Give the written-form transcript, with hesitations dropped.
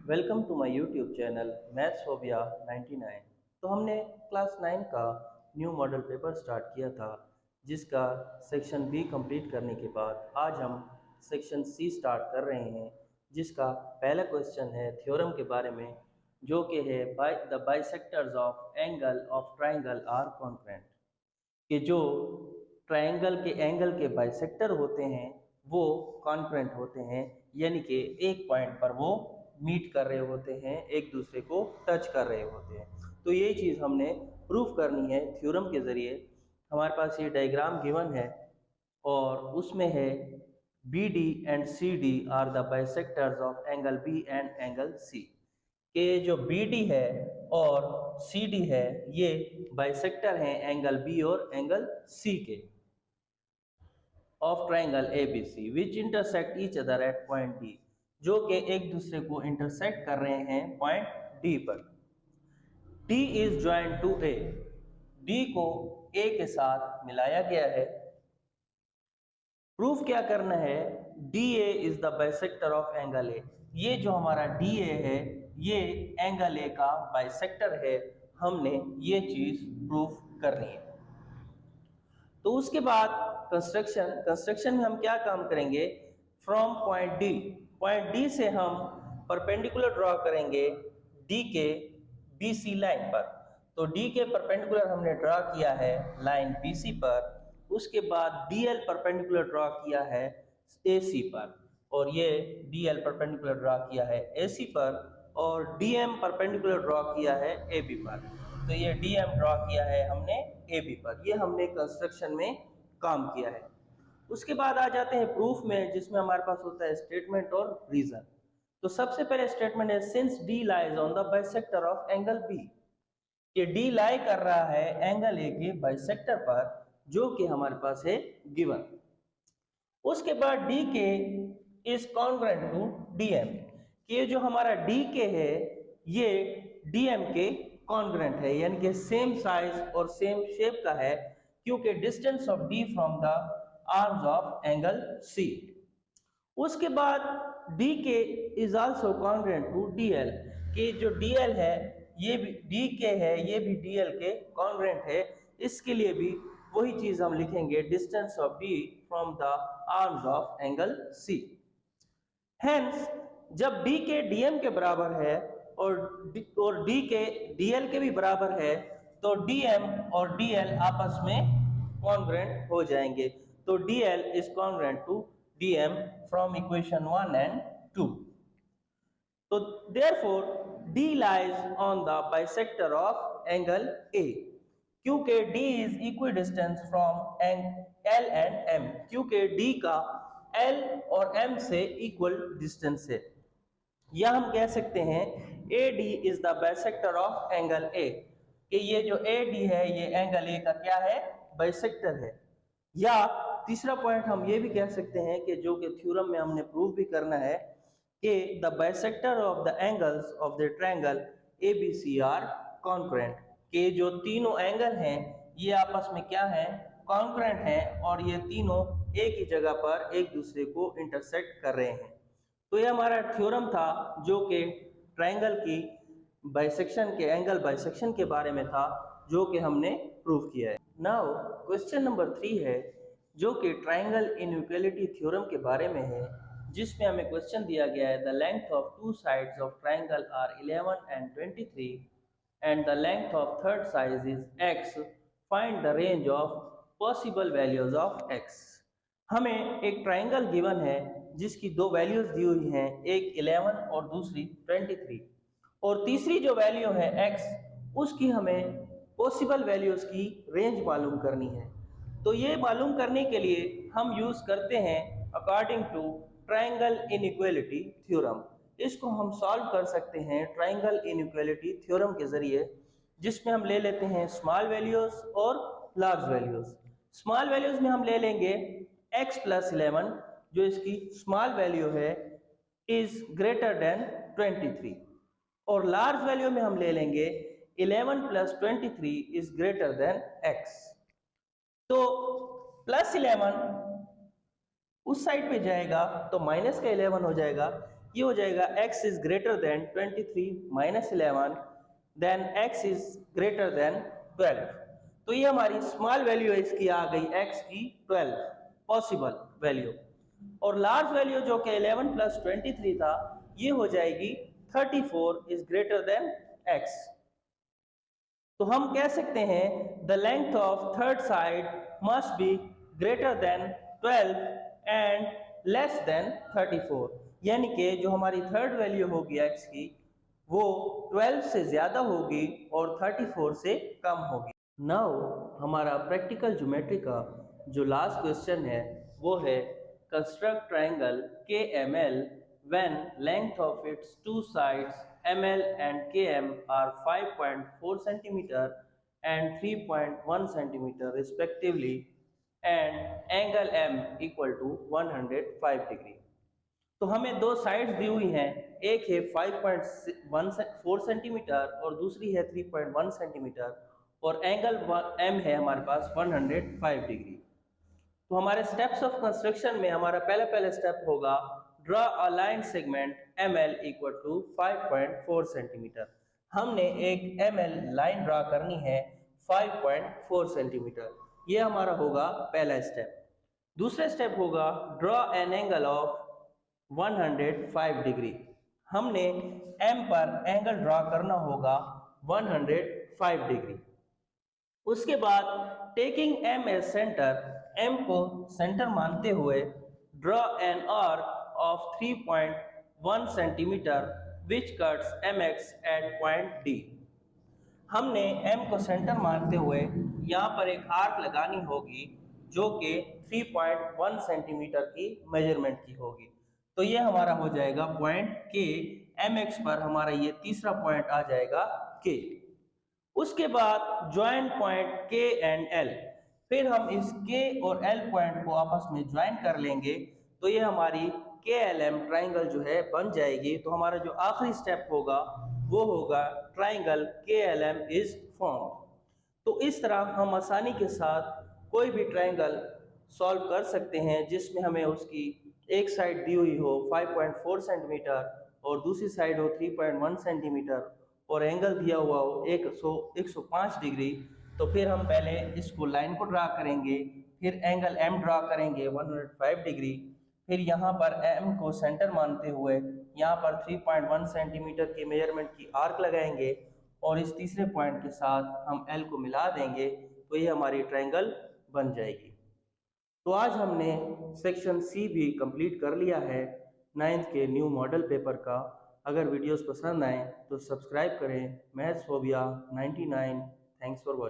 Welcome to my YouTube channel maths phobia 99। तो हमने class 9 का न्यू मॉडल पेपर स्टार्ट किया था, जिसका सेक्शन बी कंप्लीट करने के बाद आज हम सेक्शन सी स्टार्ट कर रहे हैं, जिसका पहला क्वेश्चन है थ्योरम के बारे में, जो कि है the bisectors of angle of triangle are congruent. कि जो ट्रायंगल के एंगल के बाइसेक्टर होते हैं वो कॉन्ग्रुएंट होते हैं, यानी कि एक पॉइंट पर वो मीट कर रहे होते हैं, एक दूसरे को टच कर रहे होते हैं। तो यही चीज़ हमने प्रूफ करनी है थ्योरम के ज़रिए। हमारे पास ये डायग्राम गिवन है और उसमें है B D and C D are the bisectors of angle B and angle C. के जो बी डी है और सी डी है ये बाइसेक्टर हैं एंगल बी और एंगल सी के of triangle A B C which intersect each other at point D, जो कि एक दूसरे को इंटरसेक्ट कर रहे हैं पॉइंट डी पर। D is joint to A, D को ए के साथ मिलाया गया है। प्रूफ क्या करना है, D A is the bisector of angle ए। ये जो हमारा डी ए है ये एंगल ए का बाइसेक्टर है, हमने ये चीज प्रूफ करनी है। तो उसके बाद कंस्ट्रक्शन में हम क्या काम करेंगे, फ्रॉम पॉइंट डी से हम परपेंडिकुलर ड्रॉ करेंगे डी के बी सी लाइन पर। तो डी के परपेंडिकुलर हमने ड्रॉ किया है लाइन बी सी पर, उसके बाद डी एल परपेंडिकुलर ड्रॉ किया है ए सी पर, और ये डी एल परपेंडिकुलर ड्रॉ किया है ए सी पर, और डी एम परपेंडिकुलर ड्रॉ किया है ए बी पर। तो ये डी एम ड्रॉ किया है हमने ए बी पर। ये हमने कंस्ट्रक्शन में काम किया है। उसके बाद आ जाते हैं प्रूफ में, जिसमें हमारे पास होता है स्टेटमेंट और रीजन। तो सबसे पहले स्टेटमेंट है since D lies on the bisector of angle B, कि डी लाई कर रहा है एंगल ए के बाइसेक्टर पर, जो कि हमारे पास है गिवन। उसके बाद D K is congruent to D M, कि जो हमारा डी के है ये डी एम के कॉन्ग्रुएंट है, यानी कि सेम साइज और सेम शेप का है, क्योंकि distance of D from the arms of angle C. उसके बाद D K is also congruent to D L, कि जो डी एल है ये भी डी के है, ये भी डी एल के कॉन्ग्रुएंट है। इसके लिए भी वही चीज हम लिखेंगे, distance of D from the arms of angle C. Hence जब डी के डीएम के बराबर है और डी के डीएल के भी बराबर है, तो डीएम और डीएल आपस में कॉन्ग्रुएंट हो जाएंगे। तो DL is congruent to DM from equation 1 and 2। तो therefore D lies on the bisector of angle A, क्योंकि D is equidistance from L and M, क्योंकि डी का एल और एम से इक्वल डिस्टेंस है। या हम कह सकते हैं A D is the bisector of angle A, कि ये जो ए डी है ये एंगल ए का क्या है, बाइसेक्टर है। या तीसरा पॉइंट हम ये भी कह सकते हैं कि जो कि थ्योरम में हमने प्रूव भी करना है, कि the bisector of the angles of the triangle A B C are congruent, कि जो तीनों एंगल हैं ये आपस में क्या है, कॉन्ग्रुएंट हैं, और ये तीनों एक ही जगह पर एक दूसरे को इंटरसेक्ट कर रहे हैं। तो ये हमारा थ्योरम था, जो कि ट्रायंगल की बाइसेक्शन के एंगल बाइसेक्शन के बारे में था, जो कि हमने प्रूव किया है। नाउ क्वेश्चन नंबर 3 है, जो कि ट्रायंगल इनइक्वालिटी थ्योरम के बारे में है, जिसमें हमें क्वेश्चन दिया गया है the length of two sides of triangle are 11 and 23 and the length of third side is x, find the range of possible values of x। हमें एक ट्रायंगल गिवन है जिसकी दो वैल्यूज दी हुई हैं, एक 11 और दूसरी 23, और तीसरी जो वैल्यू है x, उसकी हमें पॉसिबल वैल्यूज की रेंज मालूम करनी है। तो ये मालूम करने के लिए हम यूज करते हैं according to triangle inequality theorem. इसको हम सॉल्व कर सकते हैं ट्रायंगल इनइक्वालिटी थ्योरम के जरिए, जिसमें हम ले लेते हैं स्मॉल वैल्यूज और लार्ज वैल्यूज। स्मॉल वैल्यूज में हम ले लेंगे x प्लस 11, जो इसकी स्मॉल वैल्यू है, इज ग्रेटर देन 23, और लार्ज वैल्यू में हम ले लेंगे 11 plus 23 is greater then x। तो प्लस 11 उस साइड पे जाएगा तो माइनस का 11 हो जाएगा, ये हो जाएगा x is greater than 23 minus 11 then x is greater than 12। तो ये हमारी स्मॉल वैल्यू है इसकी आ गई x की 12 पॉसिबल वैल्यू। और लार्ज वैल्यू जो कि 11 प्लस 23 था ये हो जाएगी 34 इज ग्रेटर देन x। तो हम कह सकते हैं the length of third side must be greater than 12 and less than 34। यानी कि जो हमारी थर्ड वैल्यू होगी x की वो 12 से ज़्यादा होगी और 34 से कम होगी। नाउ हमारा प्रैक्टिकल ज्योमेट्री का जो लास्ट क्वेश्चन है वो है construct triangle K M L when length of its two sides ml and km are 5.4 centimeter and 3.1 centimeter respectively and angle m equal to 105 degree। तो हमें दो साइड्स दी हुई हैं, एक है 5.14 सेंटीमीटर और दूसरी है 3.1 सेंटीमीटर और एंगल m है हमारे पास 105 डिग्री। तो हमारे स्टेप्स ऑफ कंस्ट्रक्शन में हमारा पहला स्टेप होगा draw a line segment ml equal to 5.4 centimetre. हमने एक ml लाइन ड्रॉ करनी है 5.4 सेंटीमीटर। ये हमारा होगा पहला स्टेप। दूसरा स्टेप होगा draw an angle of 105 degree. हमने m पर एंगल ड्रॉ करना होगा 105 डिग्री। उसके बाद taking m as centre, m को सेंटर मानते हुए draw an arc of 3.1 centimetre which cuts mx at point D। हमने m को सेंटर मानते हुए यहाँ पर एक आर्क लगानी होगी जो कि 3.1 सेंटीमीटर की मेजरमेंट की होगी। तो ये हमारा हो जाएगा पॉइंट K। mx पर हमारा ये तीसरा पॉइंट आ जाएगा K। उसके बाद join point K and L। फिर हम इस K और L पॉइंट को आपस में ज्वाइन कर लेंगे तो ये हमारी KLM ट्राइंगल जो है बन जाएगी। तो हमारा जो आखिरी स्टेप होगा वो होगा ट्राइंगल KLM इज फॉर्म। तो इस तरह हम आसानी के साथ कोई भी ट्राइंगल सॉल्व कर सकते हैं जिसमें हमें उसकी एक साइड दी हुई हो 5.4 सेंटीमीटर और दूसरी साइड हो 3.1 सेंटीमीटर और एंगल दिया हुआ हो 105 डिग्री। तो फिर हम पहले इसको लाइन को ड्रा करेंगे, फिर एंगल m ड्रा करेंगे 105 डिग्री, फिर यहाँ पर m को सेंटर मानते हुए यहाँ पर 3.1 सेंटीमीटर की मेजरमेंट की आर्क लगाएंगे और इस तीसरे पॉइंट के साथ हम L को मिला देंगे तो ये हमारी ट्रायंगल बन जाएगी। तो आज हमने सेक्शन सी भी कंप्लीट कर लिया है 9th के न्यू मॉडल पेपर का। अगर वीडियोस पसंद आए तो सब्सक्राइब करें maths phobia 99। Thanks for watching.